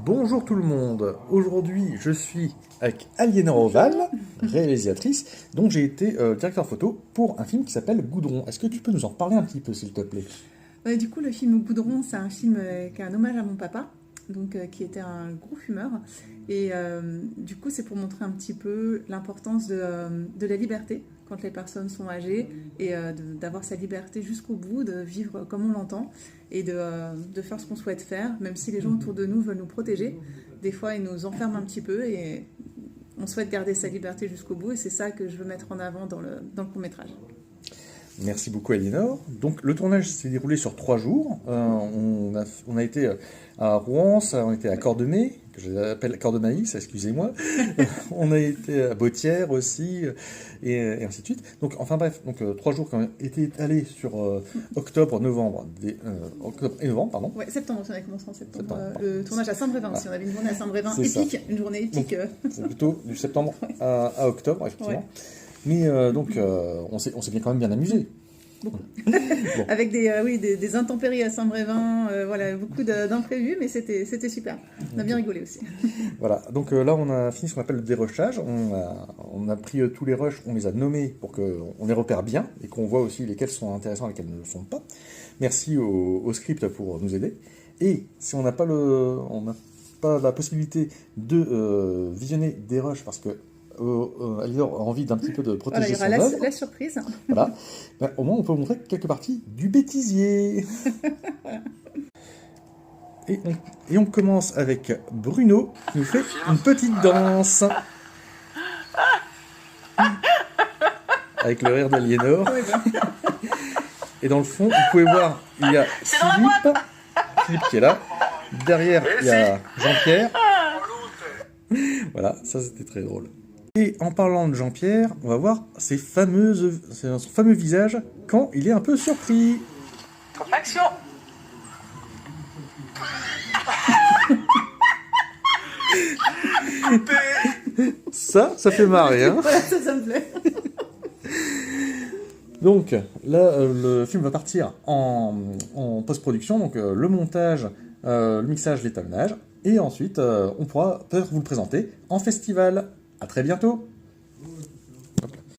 Bonjour tout le monde, aujourd'hui je suis avec Aliénor Oval, réalisatrice, dont j'ai été directeur photo pour un film qui s'appelle Goudron. Est-ce que tu peux nous en parler un petit peu s'il te plaît? Du coup, le film Goudron, c'est un film qui est un hommage à mon papa, donc qui était un gros fumeur. Et du coup, c'est pour montrer un petit peu l'importance de la liberté quand les personnes sont âgées et d'avoir sa liberté jusqu'au bout, de vivre comme on l'entend et de faire ce qu'on souhaite faire, même si les gens autour de nous veulent nous protéger. Des fois, ils nous enferment un petit peu et on souhaite garder sa liberté jusqu'au bout et c'est ça que je veux mettre en avant dans le court-métrage. Merci beaucoup Aliénor. Donc le tournage s'est déroulé sur 3 jours. On a été à Rouen, on a été à Cordemais, que je l'appelle Cordemaïs, excusez-moi. On a été à Bautières aussi, et ainsi de suite. Donc enfin bref, 3 jours qui ont été étalés sur octobre et novembre, pardon. Ouais, septembre, on a commencé en septembre. Le tournage à Saint-Brévin, si on avait une journée à Saint-Brévin épique, ça. Une journée épique. C'est plutôt du septembre à octobre, effectivement. Ouais. Mais on s'est quand même bien amusé. Beaucoup. Bon. Avec des intempéries à Saint-Brévin, voilà, beaucoup d'imprévus, mais c'était super. On a bien rigolé aussi. Voilà, donc là on a fini ce qu'on appelle le dérushage. On a pris tous les rushs, on les a nommés pour qu'on les repère bien et qu'on voit aussi lesquels sont intéressants et lesquels ne le sont pas. Merci au script pour nous aider. Et si on n'a pas la possibilité de visionner des rushs parce que Aliénor a envie d'un petit peu de protéger son œuvre. Il y aura la surprise. Voilà. Ben, au moins, on peut vous montrer quelques parties du bêtisier. Et on commence avec Bruno, qui nous fait une petite danse. Avec le rire d'Aliénor. Et dans le fond, vous pouvez voir, il y a Philippe qui est là. Derrière, il y a Jean-Pierre. Voilà, ça c'était très drôle. Et en parlant de Jean-Pierre, on va voir son fameux visage quand il est un peu surpris. Action. Ça fait marrer, hein. Voilà, ça me plaît. Donc là, le film va partir en post-production, donc le montage, le mixage, l'étalonnage, et ensuite on pourra peut-être vous le présenter en festival. À très bientôt!